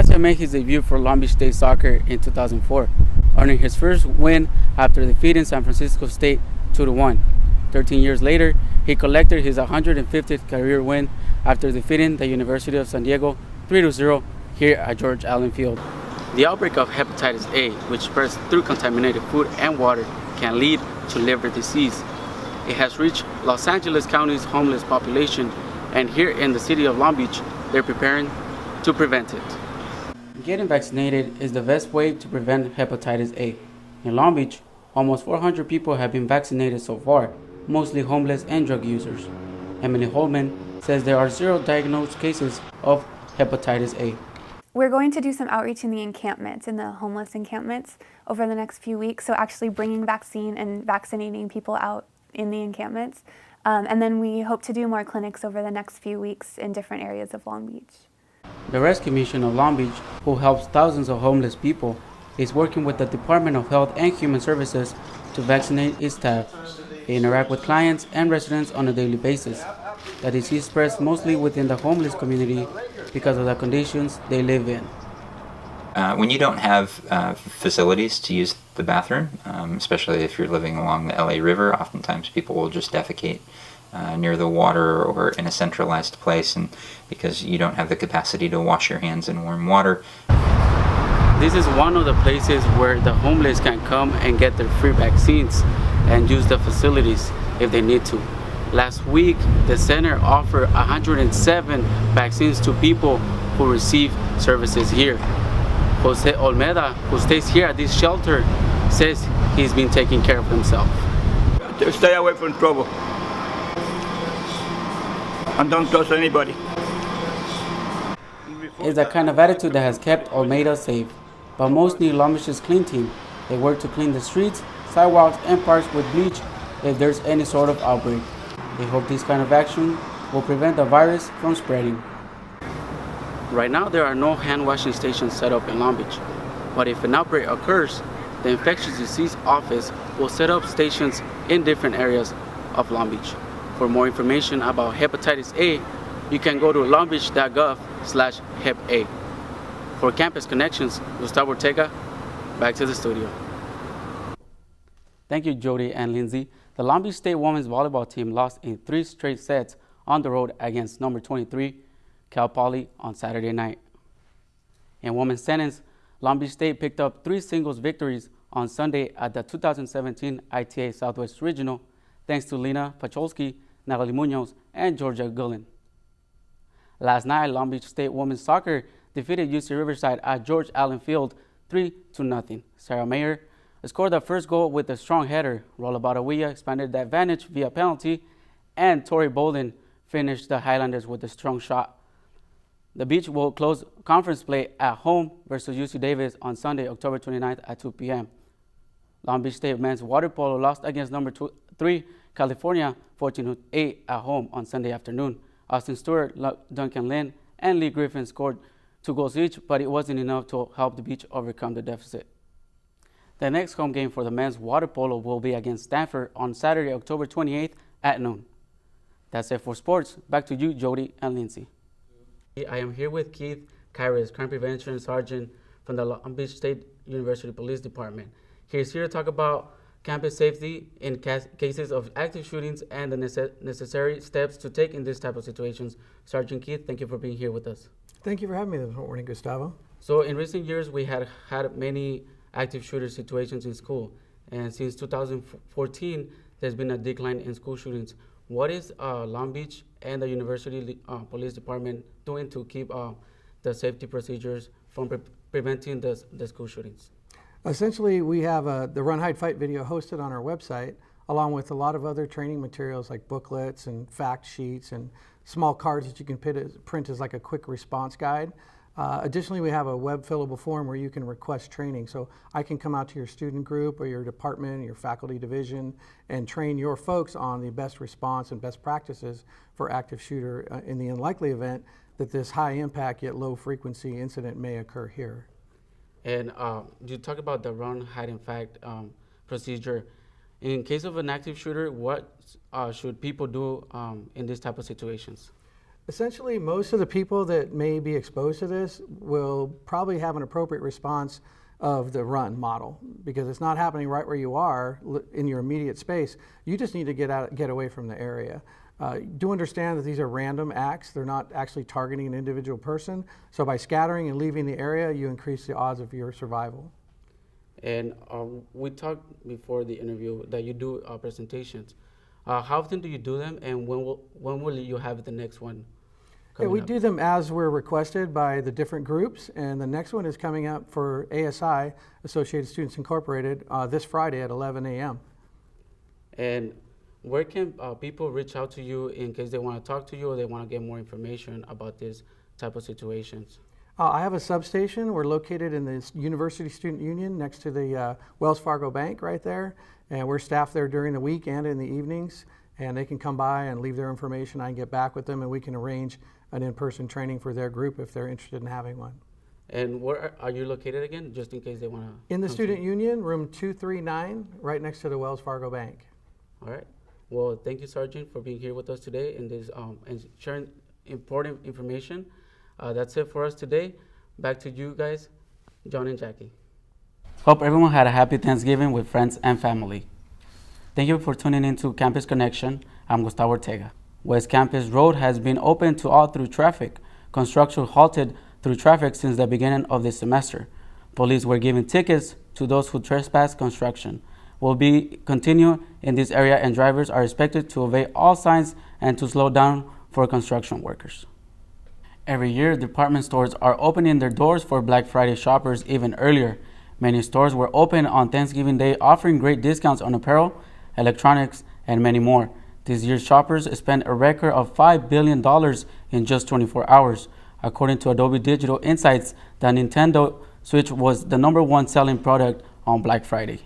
Garcia made his debut for Long Beach State Soccer in 2004, earning his first win after defeating San Francisco State 2-1. 13 years later, he collected his 150th career win after defeating the University of San Diego 3-0 here at George Allen Field. The outbreak of hepatitis A, which spreads through contaminated food and water, can lead to liver disease. It has reached Los Angeles County's homeless population, and here in the city of Long Beach, they're preparing to prevent it. Getting vaccinated is the best way to prevent hepatitis A. In Long Beach, almost 400 people have been vaccinated so far, mostly homeless and drug users. Emily Holman says there are 0 diagnosed cases of hepatitis A. We're going to do some outreach in the encampments, in the homeless encampments, over the next few weeks. So actually bringing vaccine and vaccinating people out in the encampments. And then we hope to do more clinics over the next few weeks in different areas of Long Beach. The Rescue Mission of Long Beach, who helps thousands of homeless people, is working with the Department of Health and Human Services to vaccinate its staff. They interact with clients and residents on a daily basis. The disease spreads mostly within the homeless community because of the conditions they live in. When you don't have facilities to use the bathroom, especially if you're living along the LA River, oftentimes people will just defecate near the water or in a centralized place, and because you don't have the capacity to wash your hands in warm water. This is one of the places where the homeless can come and get their free vaccines and use the facilities if they need to. Last week, the center offered 107 vaccines to people who receive services here. Jose Olmeda, who stays here at this shelter, says he's been taking care of himself. Stay away from trouble. And don't trust anybody. It's that kind of attitude that has kept Olmeda safe. But most need Long Beach's clean team. They work to clean the streets, sidewalks, and parks with bleach if there's any sort of outbreak. They hope this kind of action will prevent the virus from spreading. Right now, there are no hand washing stations set up in Long Beach. But if an outbreak occurs, the Infectious Disease Office will set up stations in different areas of Long Beach. For more information about hepatitis A, you can go to longbeach.gov/hep-A. For Campus Connections, Gustavo Ortega, back to the studio. Thank you, Jody and Lindsay. The Long Beach State women's volleyball team lost in 3 straight sets on the road against number 23, Cal Poly, on Saturday night. In women's tennis, Long Beach State picked up 3 singles victories on Sunday at the 2017 ITA Southwest Regional, thanks to Lena Pacholski, Natalie Munoz, and Georgia Gullin. Last night, Long Beach State women's soccer defeated UC Riverside at George Allen Field 3-0. Sarah Mayer scored the first goal with a strong header. Rola Barawilla expanded the advantage via penalty, and Tori Bolden finished the Highlanders with a strong shot. The Beach will close conference play at home versus UC Davis on Sunday, October 29th at 2 p.m. Long Beach State men's water polo lost against number 3, California, 14-8 at home on Sunday afternoon. Austin Stewart, Duncan Lynn, and Lee Griffin scored 2 goals each, but it wasn't enough to help the Beach overcome the deficit. The next home game for the men's water polo will be against Stanford on Saturday, October 28th at noon. That's it for sports. Back to you, Jody and Lindsay. I am here with Keith Kyrus, Crime Prevention Sergeant from the Long Beach State University Police Department. He's here to talk about campus safety in cases of active shootings and the necessary steps to take in this type of situations. Sergeant Keith, thank you for being here with us. Thank you for having me this morning, Gustavo. So in recent years, we had many active shooter situations in school. And since 2014, there's been a decline in school shootings. What is Long Beach and the University Police Department doing to keep the safety procedures from preventing the school shootings? Essentially, we have the Run, Hide, Fight video hosted on our website, along with a lot of other training materials like booklets and fact sheets and small cards that you can print as like a quick response guide. Additionally, we have a web fillable form where you can request training. So I can come out to your student group or your department, your faculty division, and train your folks on the best response and best practices for active shooter in the unlikely event that this high impact yet low frequency incident may occur here. And you talk about the Run, Hide, and Fact procedure. In case of an active shooter, what should people do in these type of situations? Essentially, most of the people that may be exposed to this will probably have an appropriate response of the run model, because it's not happening right where you are in your immediate space. You just need to get away from the area. Do understand that these are random acts. They're not actually targeting an individual person. So by scattering and leaving the area, you increase the odds of your survival. And we talked before the interview that you do presentations. How often do you do them, and when will you have the next one? Yeah, we do them as we're requested by the different groups, and the next one is coming up for ASI, Associated Students Incorporated, this Friday at 11 a.m. And where can people reach out to you in case they want to talk to you or they want to get more information about this type of situations? I have a substation. We're located in the University Student Union next to the Wells Fargo Bank right there, and we're staffed there during the week and in the evenings, and they can come by and leave their information. I can get back with them, and we can arrange an in-person training for their group if they're interested in having one. And where are you located again, just in case they want to? In the Student Union, room 239, right next to the Wells Fargo Bank. All right. Well, thank you, Sergeant, for being here with us today in this and sharing important information. That's it for us today. Back to you guys, John and Jackie. Hope everyone had a happy Thanksgiving with friends and family. Thank you for tuning in to Campus Connection. I'm Gustavo Ortega. West Campus Road has been open to all through traffic. Construction halted through traffic since the beginning of this semester. Police were giving tickets to those who trespass construction. Will be continue in this area, and drivers are expected to obey all signs and to slow down for construction workers. Every year, department stores are opening their doors for Black Friday shoppers even earlier. Many stores were open on Thanksgiving Day, offering great discounts on apparel, electronics, and many more. This year's shoppers spent a record of $5 billion in just 24 hours. According to Adobe Digital Insights, the Nintendo Switch was the #1 selling product on Black Friday.